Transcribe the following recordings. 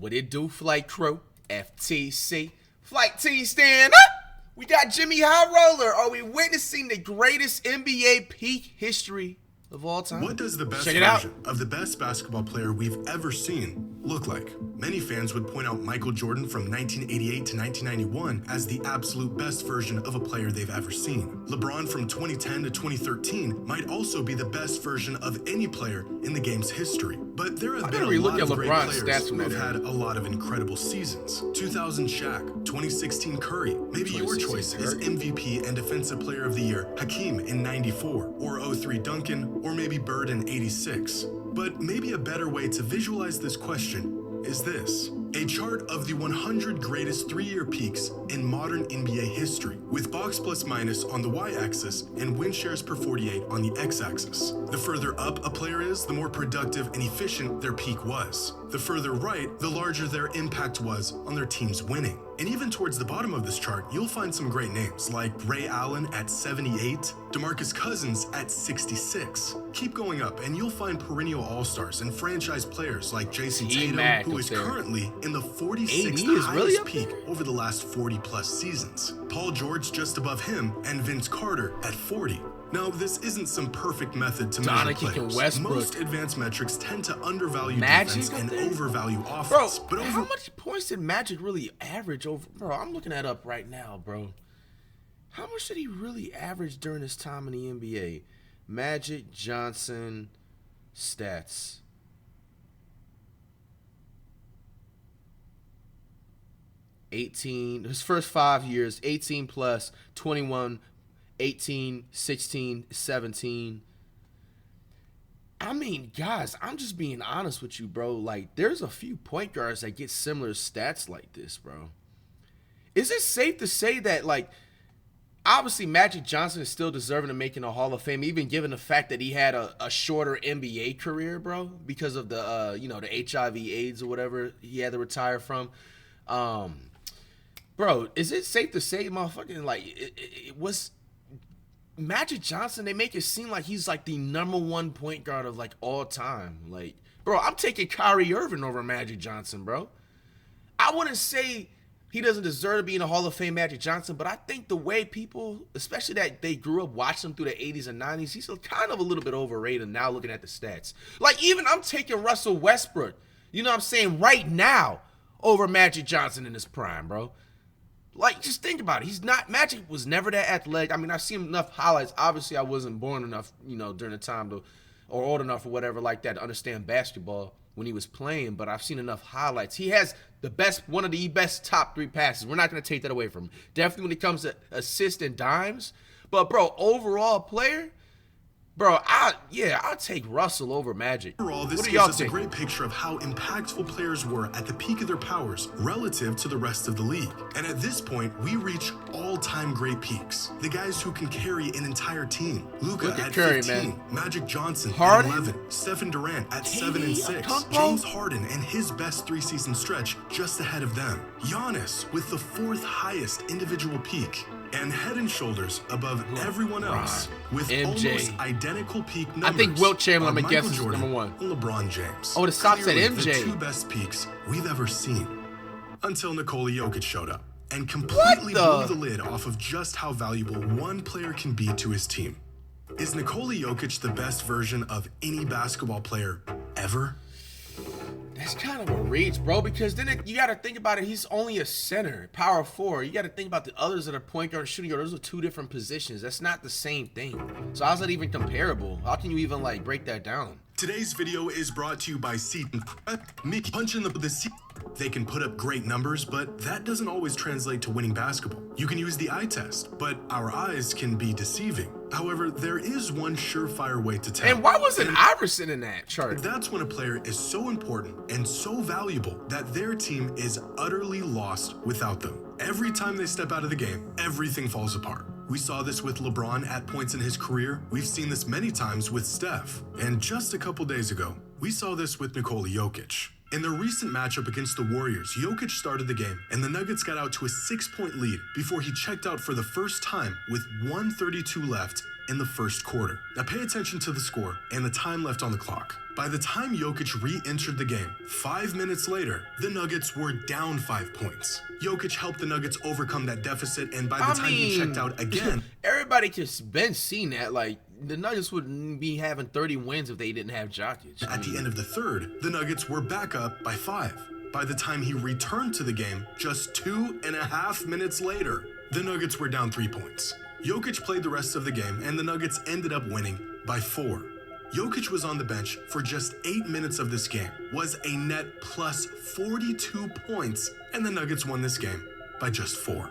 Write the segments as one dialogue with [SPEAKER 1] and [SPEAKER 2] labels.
[SPEAKER 1] What it do, flight crew? FTC. Flight T stand up! We got Jimmy High Roller. Are we witnessing the greatest NBA peak history of all time?
[SPEAKER 2] What does the best
[SPEAKER 1] Check it out.
[SPEAKER 2] version of the best basketball player we've ever seen look like? Many fans would point out Michael Jordan from 1988 to 1991 as the absolute best version of a player they've ever seen. LeBron from 2010 to 2013 might also be the best version of any player in the game's history. But there have been a lot of great players who have had a lot of incredible seasons. 2000 Shaq, 2016 Curry. Maybe your choice is MVP and Defensive Player of the Year Hakeem in 94, or 03 Duncan, or maybe Bird in 86. But maybe a better way to visualize this question is this: a chart of the 100 greatest 3-year peaks in modern NBA history, with box plus minus on the y-axis and win shares per 48 on the x-axis. The further up a player is, the more productive and efficient their peak was. The further right, the larger their impact was on their team's winning. And even towards the bottom of this chart, you'll find some great names like Ray Allen at 78, DeMarcus Cousins at 66. Keep going up and you'll find perennial all-stars and franchise players like Jason Tatum, who is currently in the 46th highest peak over the last 40-plus seasons. Paul George just above him, and Vince Carter at 40. Now, this isn't some perfect method to measure players. Most advanced metrics tend to undervalue defense and overvalue offense.
[SPEAKER 1] Bro, how much points did Magic really average over? Bro, I'm looking that up right now, bro. How much did he really average during his time in the NBA? Magic Johnson stats. His first 5 years, 18 plus, 21, 18, 16, 17. I mean, guys, I'm just being honest with you, bro. Like, there's a few point guards that get similar stats like this, bro. Is it safe to say that, like, obviously Magic Johnson is still deserving of making a Hall of Fame, even given the fact that he had a shorter NBA career, bro, because of the, the HIV/AIDS or whatever he had to retire from. Bro, is it safe to say, motherfucking, like, it was Magic Johnson? They make it seem like he's like the #1 point guard of like all time. Like, bro, I'm taking Kyrie Irving over Magic Johnson, bro. I wouldn't say he doesn't deserve to be in the Hall of Fame, Magic Johnson, but I think the way people, especially that they grew up watching him through the 80s and 90s, he's kind of a little bit overrated now looking at the stats. Like, even I'm taking Russell Westbrook, you know what I'm saying, right now over Magic Johnson in his prime, bro. Like, just think about it. Magic was never that athletic. I mean, I've seen enough highlights. Obviously, I wasn't born enough, during the time or old enough or whatever like that to understand basketball when he was playing, but I've seen enough highlights. He has one of the best top 3 passes. We're not going to take that away from him. Definitely when it comes to assists and dimes. But, bro, overall player, bro, I'll take Russell over Magic.
[SPEAKER 2] Overall, this gives us a great picture of how impactful players were at the peak of their powers relative to the rest of the league. And at this point, we reach all-time great peaks. The guys who can carry an entire team. Luka at 15, Magic Johnson at 11, Stephen Durant at 7 and 6, James Harden and his best 3-season stretch just ahead of them. Giannis with the 4th highest individual peak, and head and shoulders above everyone else with almost identical peak numbers.
[SPEAKER 1] I think Wilt Chamberlain, I'm guessing, is #1.
[SPEAKER 2] And LeBron James.
[SPEAKER 1] Oh, the stops at MJ.
[SPEAKER 2] The 2 best peaks we've ever seen. Until Nikola Jokic showed up and completely blew the lid off of just how valuable one player can be to his team. Is Nikola Jokic the best version of any basketball player ever?
[SPEAKER 1] That's kind of a reach, bro, because then you got to think about it. He's only a center, power forward. You got to think about the others that are point guard and shooting guard. Those are 2 different positions. That's not the same thing. So how's that even comparable? How can you even, like, break that down?
[SPEAKER 2] Today's video is brought to you by Seton. Mickey punching the seat. They can put up great numbers, but that doesn't always translate to winning basketball. You can use the eye test, but our eyes can be deceiving. However, there is one surefire way to tell.
[SPEAKER 1] And why wasn't Iverson in that chart?
[SPEAKER 2] That's when a player is so important and so valuable that their team is utterly lost without them. Every time they step out of the game, everything falls apart. We saw this with LeBron at points in his career. We've seen this many times with Steph. And just a couple days ago, we saw this with Nikola Jokic. In their recent matchup against the Warriors, Jokic started the game, and the Nuggets got out to a 6-point lead before he checked out for the first time with 1:32 left in the first quarter. Now pay attention to the score and the time left on the clock. By the time Jokic re-entered the game, 5 minutes later, the Nuggets were down 5 points. Jokic helped the Nuggets overcome that deficit, and by the time he checked out again...
[SPEAKER 1] Everybody just been seeing that, like, the Nuggets wouldn't be having 30 wins if they didn't have Jokic.
[SPEAKER 2] At the end of the third, the Nuggets were back up by 5. By the time he returned to the game, just 2.5 minutes later, the Nuggets were down 3 points. Jokic played the rest of the game, and the Nuggets ended up winning by 4. Jokic was on the bench for just 8 minutes of this game, was a net plus 42 points, and the Nuggets won this game by just 4.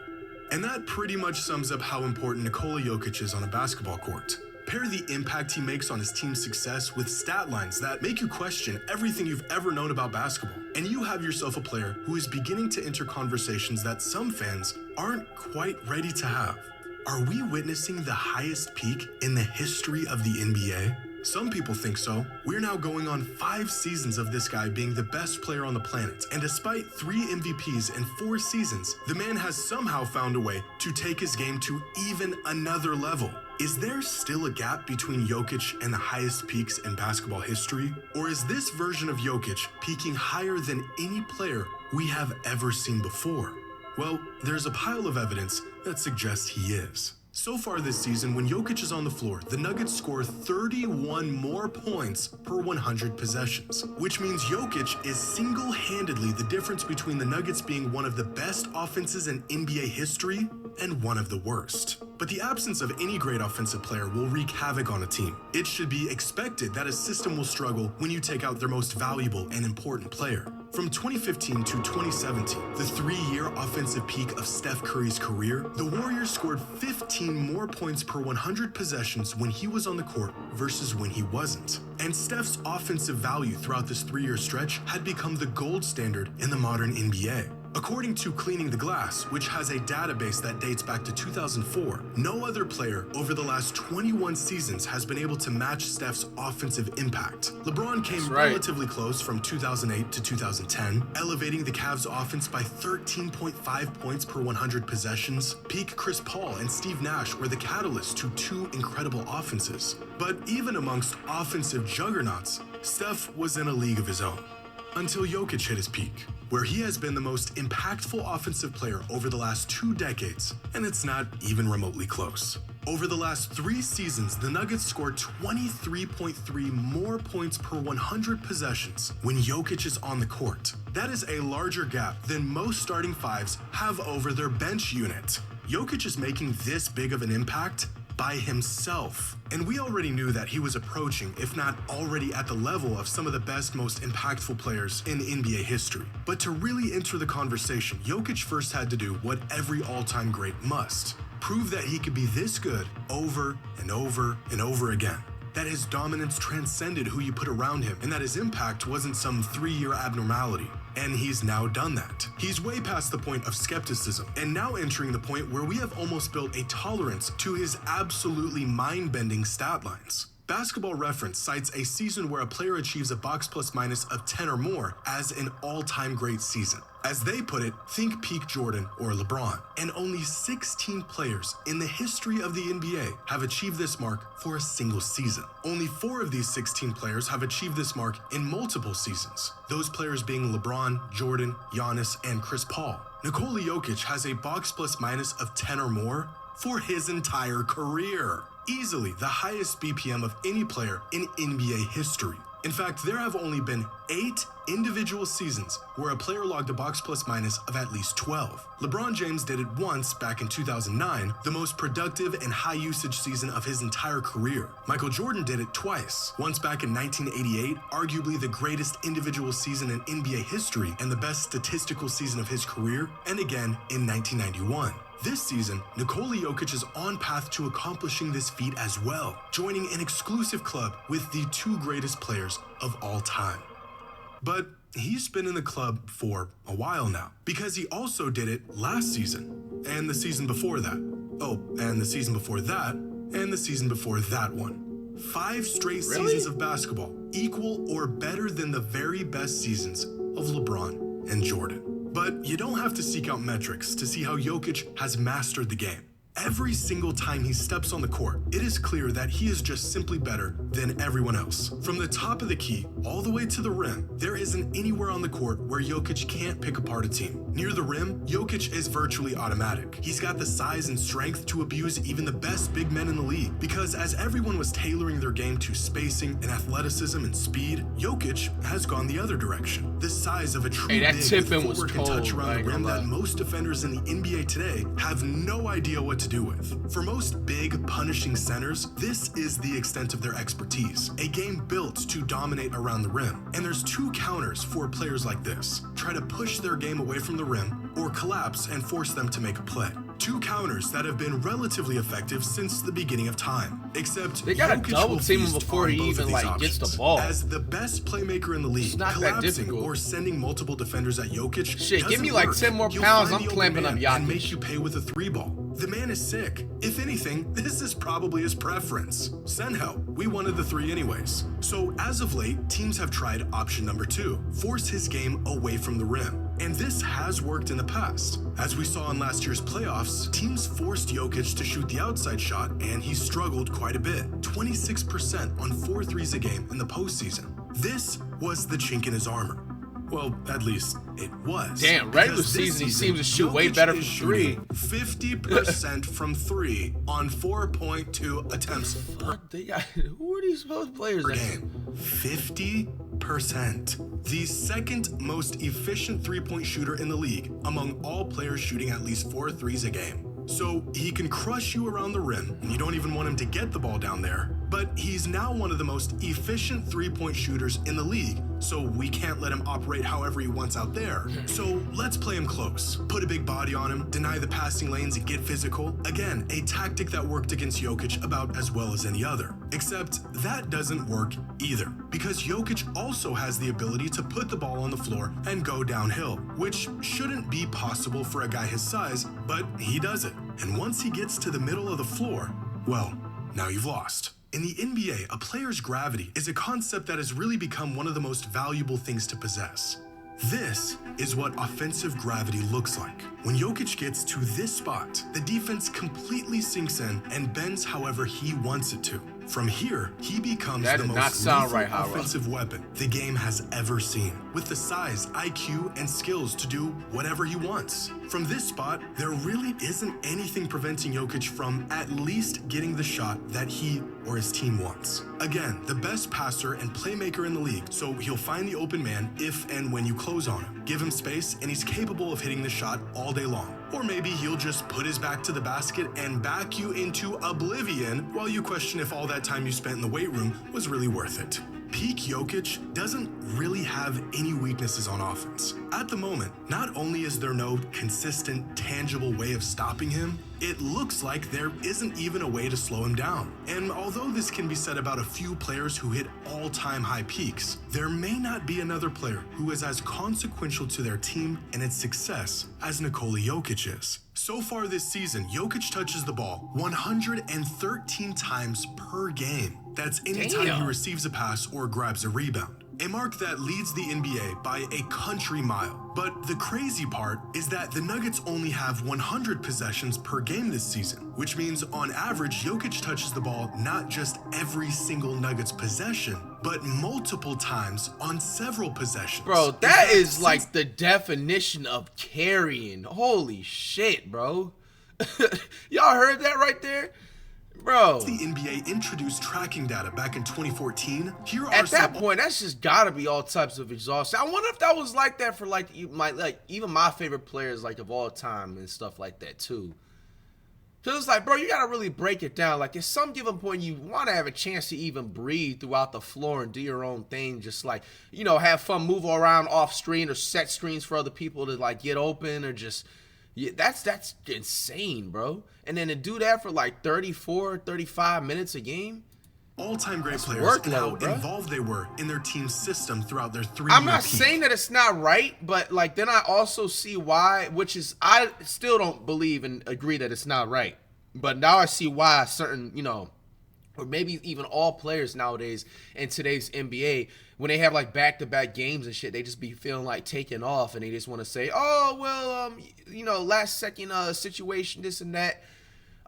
[SPEAKER 2] And that pretty much sums up how important Nikola Jokic is on a basketball court. Pair the impact he makes on his team's success with stat lines that make you question everything you've ever known about basketball, and you have yourself a player who is beginning to enter conversations that some fans aren't quite ready to have. Are we witnessing the highest peak in the history of the NBA? Some people think so. We're now going on 5 seasons of this guy being the best player on the planet, and despite 3 MVPs in 4 seasons, the man has somehow found a way to take his game to even another level. Is there still a gap between Jokic and the highest peaks in basketball history? Or is this version of Jokic peaking higher than any player we have ever seen before? Well, there's a pile of evidence that suggests he is. So far this season, when Jokic is on the floor, the Nuggets score 31 more points per 100 possessions, which means Jokic is single-handedly the difference between the Nuggets being one of the best offenses in NBA history and one of the worst. But the absence of any great offensive player will wreak havoc on a team. It should be expected that a system will struggle when you take out their most valuable and important player. From 2015 to 2017, the 3-year offensive peak of Steph Curry's career, the Warriors scored 15 more points per 100 possessions when he was on the court versus when he wasn't. And Steph's offensive value throughout this 3-year stretch had become the gold standard in the modern NBA. According to Cleaning the Glass, which has a database that dates back to 2004, no other player over the last 21 seasons has been able to match Steph's offensive impact. LeBron came relatively close from 2008 to 2010, elevating the Cavs' offense by 13.5 points per 100 possessions. Peak Chris Paul and Steve Nash were the catalyst to 2 incredible offenses. But even amongst offensive juggernauts, Steph was in a league of his own. Until Jokic hit his peak, where he has been the most impactful offensive player over the last 2 decades, and it's not even remotely close. Over the last 3 seasons, the Nuggets scored 23.3 more points per 100 possessions when Jokic is on the court. That is a larger gap than most starting fives have over their bench unit. Jokic is making this big of an impact by himself. And we already knew that he was approaching, if not already at the level of some of the best, most impactful players in NBA history. But to really enter the conversation, Jokic first had to do what every all-time great must: prove that he could be this good over and over and over again. That his dominance transcended who you put around him, and that his impact wasn't some 3-year abnormality. And he's now done that. He's way past the point of skepticism, and now entering the point where we have almost built a tolerance to his absolutely mind-bending stat lines. Basketball Reference cites a season where a player achieves a box plus minus of 10 or more as an all-time great season. As they put it, think peak Jordan or LeBron. And only 16 players in the history of the NBA have achieved this mark for a single season. Only 4 of these 16 players have achieved this mark in multiple seasons, those players being LeBron, Jordan, Giannis, and Chris Paul. Nikola Jokic has a box plus minus of 10 or more for his entire career. Easily the highest BPM of any player in NBA history. In fact, there have only been 8 individual seasons where a player logged a box plus minus of at least 12. LeBron James did it once back in 2009, the most productive and high usage season of his entire career. Michael Jordan did it twice, once back in 1988, arguably the greatest individual season in NBA history and the best statistical season of his career, and again in 1991. This season, Nikola Jokic is on path to accomplishing this feat as well, joining an exclusive club with the 2 greatest players of all time. But he's been in the club for a while now, because he also did it last season, and the season before that. Oh, and the season before that, and the season before that one. 5 straight seasons of basketball, equal or better than the very best seasons of LeBron and Jordan. But you don't have to seek out metrics to see how Jokic has mastered the game. Every single time he steps on the court, it is clear that he is just simply better than everyone else. From the top of the key all the way to the rim, there isn't anywhere on the court where Jokic can't pick apart a team. Near the rim, Jokic is virtually automatic. He's got the size and strength to abuse even the best big men in the league, because as everyone was tailoring their game to spacing and athleticism and speed, Jokic has gone the other direction. The size of a true big with footwork and touch around the rim that most defenders in the NBA today have no idea what to do with. For most big, punishing centers, this is the extent of their expertise. A game built to dominate around the rim. And there's two counters for players like this. Try to push their game away from the rim, or collapse and force them to make a play. Two counters that have been relatively effective since the beginning of time. Except
[SPEAKER 1] they gotta
[SPEAKER 2] Jokic
[SPEAKER 1] double
[SPEAKER 2] will
[SPEAKER 1] team him
[SPEAKER 2] feast
[SPEAKER 1] before
[SPEAKER 2] on
[SPEAKER 1] he
[SPEAKER 2] both
[SPEAKER 1] even
[SPEAKER 2] of these
[SPEAKER 1] gets the
[SPEAKER 2] options.
[SPEAKER 1] ball.
[SPEAKER 2] As the best playmaker in the league,
[SPEAKER 1] not that
[SPEAKER 2] collapsing
[SPEAKER 1] difficult.
[SPEAKER 2] or sending multiple defenders at Jokic
[SPEAKER 1] Shit, give me
[SPEAKER 2] doesn't
[SPEAKER 1] like
[SPEAKER 2] work.
[SPEAKER 1] 10 more
[SPEAKER 2] He'll
[SPEAKER 1] pounds,
[SPEAKER 2] find
[SPEAKER 1] I'm
[SPEAKER 2] the open
[SPEAKER 1] clamping up
[SPEAKER 2] man
[SPEAKER 1] Jokic.
[SPEAKER 2] and make you pay with a 3-ball. The man is sick. If anything, this is probably his preference. Send help. We wanted the 3 anyways. So as of late, teams have tried option number 2, force his game away from the rim. And this has worked in the past. As we saw in last year's playoffs, teams forced Jokic to shoot the outside shot, and he struggled quite a bit. 26% on 4 threes a game in the postseason. This was the chink in his armor. Well, at least it was.
[SPEAKER 1] Damn, regular
[SPEAKER 2] Because this
[SPEAKER 1] season he seems to shoot
[SPEAKER 2] Jokic
[SPEAKER 1] way better from
[SPEAKER 2] is
[SPEAKER 1] 3.
[SPEAKER 2] shooting 50% from 3 on 4.2 attempts per
[SPEAKER 1] They got who are these supposed players?
[SPEAKER 2] game. 50%. The second most efficient three-point shooter in the league among all players shooting at least 4 threes a game. So he can crush you around the rim, and you don't even want him to get the ball down there. But he's now one of the most efficient three-point shooters in the league, so we can't let him operate however he wants out there. So let's play him close. Put a big body on him, deny the passing lanes, and get physical. Again, a tactic that worked against Jokic about as well as any other. Except that doesn't work either, because Jokic also has the ability to put the ball on the floor and go downhill, which shouldn't be possible for a guy his size, but he does it. And once he gets to the middle of the floor, well, now you've lost. In the NBA, a player's gravity is a concept that has really become one of the most valuable things to possess. This is what offensive gravity looks like. When Jokic gets to this spot, the defense completely sinks in and bends however he wants it to. From here, he becomes
[SPEAKER 1] That
[SPEAKER 2] the
[SPEAKER 1] did not
[SPEAKER 2] most
[SPEAKER 1] sound
[SPEAKER 2] lethal
[SPEAKER 1] right, Howard.
[SPEAKER 2] offensive weapon the game has ever seen, with the size, IQ, and skills to do whatever he wants. From this spot, there really isn't anything preventing Jokic from at least getting the shot that he or his team wants. Again, the best passer and playmaker in the league, so he'll find the open man if and when you close on him. Give him space, and he's capable of hitting the shot all day long. Or maybe he'll just put his back to the basket and back you into oblivion while you question if all that time you spent in the weight room was really worth it. Peak Jokic doesn't really have any weaknesses on offense. At the moment, not only is there no consistent, tangible way of stopping him, it looks like there isn't even a way to slow him down. And although this can be said about a few players who hit all-time high peaks, there may not be another player who is as consequential to their team and its success as Nikola Jokic is. So far this season, Jokic touches the ball 113 times per game. That's anytime he receives a pass or grabs a rebound. A mark that leads the NBA by a country mile. But the crazy part is that the Nuggets only have 100 possessions per game this season, which means on average, Jokic touches the ball not just every single Nuggets possession, but multiple times on several possessions.
[SPEAKER 1] Bro, that is like the definition of carrying. Holy shit, bro. Y'all heard that right there? Bro.
[SPEAKER 2] The NBA introduced tracking data back in 2014. Here are
[SPEAKER 1] At that
[SPEAKER 2] some
[SPEAKER 1] point, that's just gotta be all types of exhaustion. I wonder if that was like that for like even my favorite players like of all time and stuff like that too. Cause it's like, bro, you gotta really break it down. Like at some given point, you want to have a chance to even breathe throughout the floor and do your own thing. Just like, you know, have fun, move around off screen or set screens for other people to like get open or just. Yeah, that's insane, bro. And then to do that for like 34, 35 minutes a game.
[SPEAKER 2] all-time great players and how
[SPEAKER 1] bro.
[SPEAKER 2] involved they were in their team's system throughout their 3-year
[SPEAKER 1] I'm not
[SPEAKER 2] peak.
[SPEAKER 1] saying that it's not right, but like then I also see why, which is I still don't believe and agree that it's not right. But now I see why certain, you know, or maybe even all players nowadays in today's NBA, when they have like back-to-back games and shit, they just be feeling like taking off, and they just want to say, oh well, last second situation, this and that.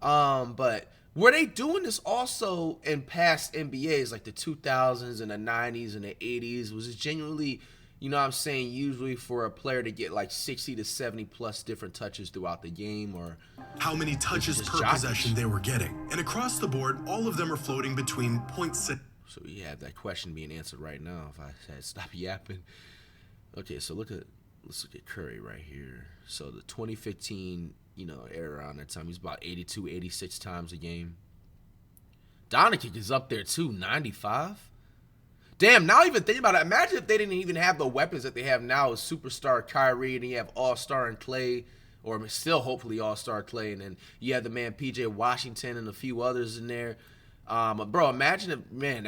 [SPEAKER 1] But were they doing this also in past NBAs, like the 2000s and the 90s and the 80s? Was it genuinely, usually for a player to get like 60 to 70 plus different touches throughout the game, or
[SPEAKER 2] how many touches per possession they were getting? And across the board, all of them are floating between 0.6.
[SPEAKER 1] So you have that question being answered right now if I had stop yapping. Okay, so let's look at Curry right here. So the 2015, era around that time, he's about 82, 86 times a game. Doncic is up there too, 95. Damn, now even think about it. Imagine if they didn't even have the weapons that they have now with superstar Kyrie, and you have all-star and Clay, or still hopefully all-star Clay, and then you have the man PJ Washington and a few others in there. Bro, imagine if, man,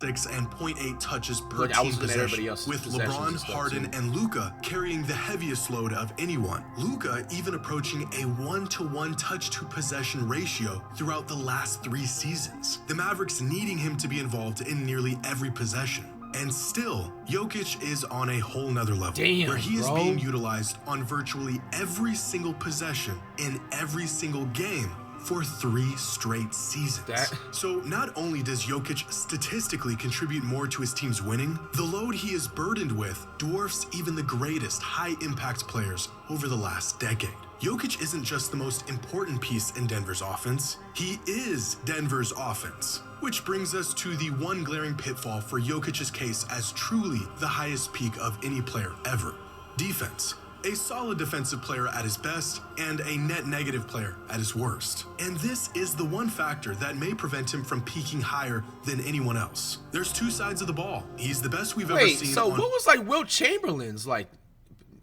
[SPEAKER 2] and 0.8 touches per team possession, with LeBron, Harden, and Luka carrying the heaviest load of anyone. Luka even approaching a 1-to-1 touch-to-possession ratio throughout the last 3 seasons. The Mavericks needing him to be involved in nearly every possession. And still, Jokic is on a whole nother level, where he is being utilized on virtually every single possession in every single game for 3 straight seasons. So not only does Jokic statistically contribute more to his team's winning, the load he is burdened with dwarfs even the greatest high-impact players over the last decade. Jokic isn't just the most important piece in Denver's offense, he is Denver's offense. Which brings us to the one glaring pitfall for Jokic's case as truly the highest peak of any player ever: defense. A solid defensive player at his best, and a net negative player at his worst. And this is the one factor that may prevent him from peaking higher than anyone else. There's 2 sides of the ball. He's the best we've ever seen.
[SPEAKER 1] So what was like Wilt Chamberlain's? Like,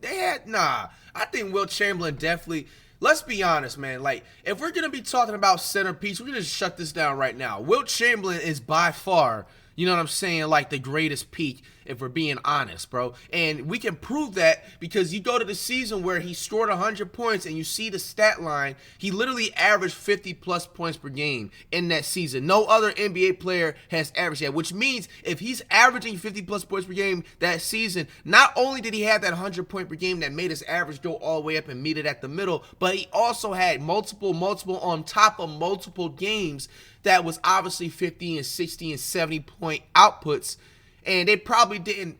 [SPEAKER 1] I think Wilt Chamberlain definitely, let's be honest, man. Like, if we're going to be talking about centerpiece, we're going to shut this down right now. Wilt Chamberlain is by far, like the greatest peak, if we're being honest, bro. And we can prove that because you go to the season where he scored 100 points and you see the stat line, he literally averaged 50 plus points per game in that season. No other NBA player has averaged that, which means if he's averaging 50 plus points per game that season, not only did he have that 100 point per game that made his average go all the way up and meet it at the middle, but he also had multiple on top of multiple games that was obviously 50 and 60 and 70 point outputs. And they probably didn't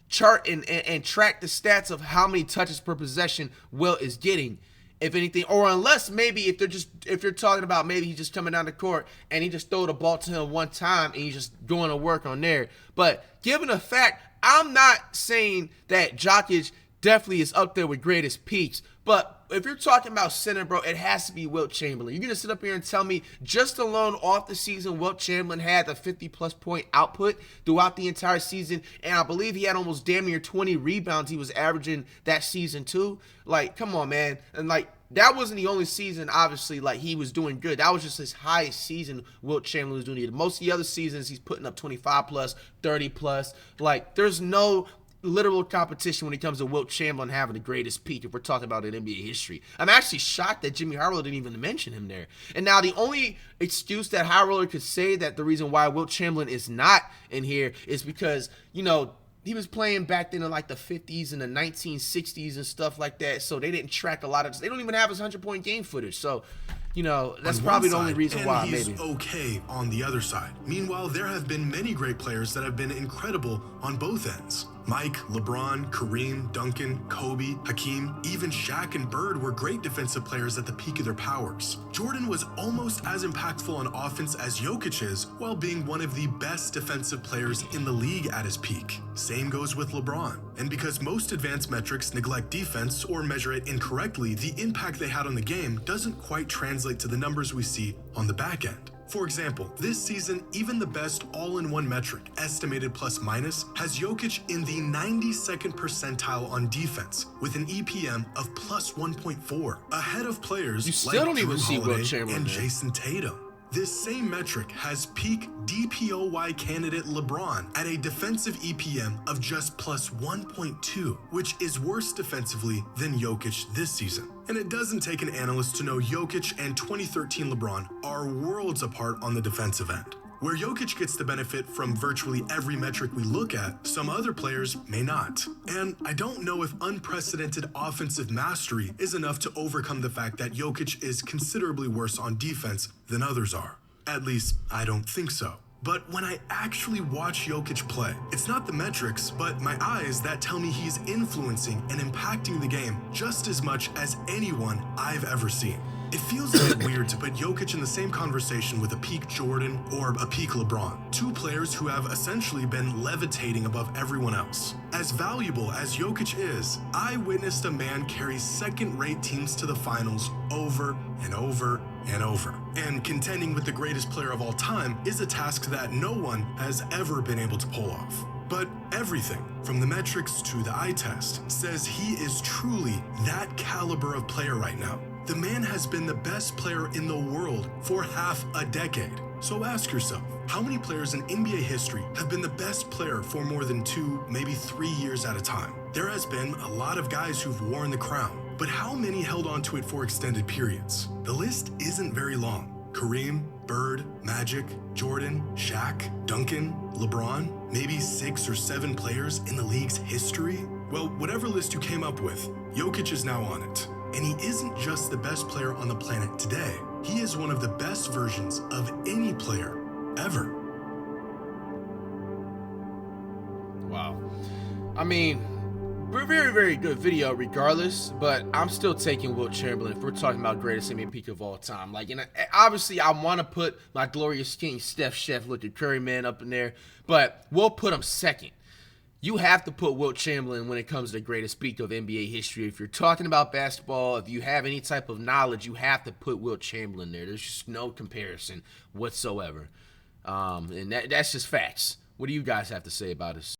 [SPEAKER 1] chart and track the stats of how many touches per possession Wilt is getting, if anything. Or unless maybe if you're talking about maybe he's just coming down the court and he just throw the ball to him one time and he's just going to work on there. But given the fact, I'm not saying that Jokic definitely is up there with greatest peaks. But if you're talking about center, bro, it has to be Wilt Chamberlain. You're going to sit up here and tell me just alone off the season, Wilt Chamberlain had a 50-plus point output throughout the entire season, and I believe he had almost damn near 20 rebounds he was averaging that season too. Like, come on, man. And, like, that wasn't the only season, obviously, like, he was doing good. That was just his highest season Wilt Chamberlain was doing. Most of the other seasons, he's putting up 25-plus, 30-plus. Like, there's no literal competition when it comes to Wilt Chamberlain having the greatest peak if we're talking about in NBA history. I'm actually shocked that Jimmy High Roller didn't even mention him there. And now the only excuse that High Roller could say that the reason why Wilt Chamberlain is not in here is because, he was playing back then in like the 50s and the 1960s and stuff like that, so they didn't track a lot of this. They don't even have his 100-point game footage, so that's probably the only reason why.
[SPEAKER 2] He's
[SPEAKER 1] maybe
[SPEAKER 2] okay on the other side. Meanwhile, there have been many great players that have been incredible on both ends. Mike, LeBron, Kareem, Duncan, Kobe, Hakeem, even Shaq and Bird were great defensive players at the peak of their powers. Jordan was almost as impactful on offense as Jokic is, while being one of the best defensive players in the league at his peak. Same goes with LeBron. And because most advanced metrics neglect defense or measure it incorrectly, the impact they had on the game doesn't quite translate to the numbers we see on the back end. For example, this season, even the best all-in-one metric, estimated plus-minus, has Jokic in the 92nd percentile on defense, with an EPM of plus 1.4, ahead of players like Drew Holiday and Jason Tatum. This same metric has peak DPOY candidate LeBron at a defensive EPM of just plus 1.2, which is worse defensively than Jokic this season. And it doesn't take an analyst to know Jokic and 2013 LeBron are worlds apart on the defensive end. Where Jokic gets the benefit from virtually every metric we look at, some other players may not. And I don't know if unprecedented offensive mastery is enough to overcome the fact that Jokic is considerably worse on defense than others are. At least, I don't think so. But when I actually watch Jokic play, it's not the metrics, but my eyes that tell me he's influencing and impacting the game just as much as anyone I've ever seen. It feels a bit weird to put Jokic in the same conversation with a peak Jordan or a peak LeBron, two players who have essentially been levitating above everyone else. As valuable as Jokic is, I witnessed a man carry second-rate teams to the finals over and over and over. And contending with the greatest player of all time is a task that no one has ever been able to pull off. But everything, from the metrics to the eye test, says he is truly that caliber of player right now. The man has been the best player in the world for half a decade. So ask yourself, how many players in NBA history have been the best player for more than 2, maybe 3 years at a time? There has been a lot of guys who've worn the crown, but how many held on to it for extended periods? The list isn't very long. Kareem, Bird, Magic, Jordan, Shaq, Duncan, LeBron, maybe 6 or 7 players in the league's history? Well, whatever list you came up with, Jokic is now on it. And he isn't just the best player on the planet today. He is one of the best versions of any player ever.
[SPEAKER 1] Wow. I mean, very, very good video regardless, but I'm still taking Wilt Chamberlain if we're talking about greatest NBA peak of all time. Like, and obviously I want to put my glorious king Steph Chef looking Curry man up in there, but we'll put him second. You have to put Wilt Chamberlain when it comes to the greatest peak of NBA history. If you're talking about basketball, if you have any type of knowledge, you have to put Wilt Chamberlain there. There's just no comparison whatsoever. And that's just facts. What do you guys have to say about this?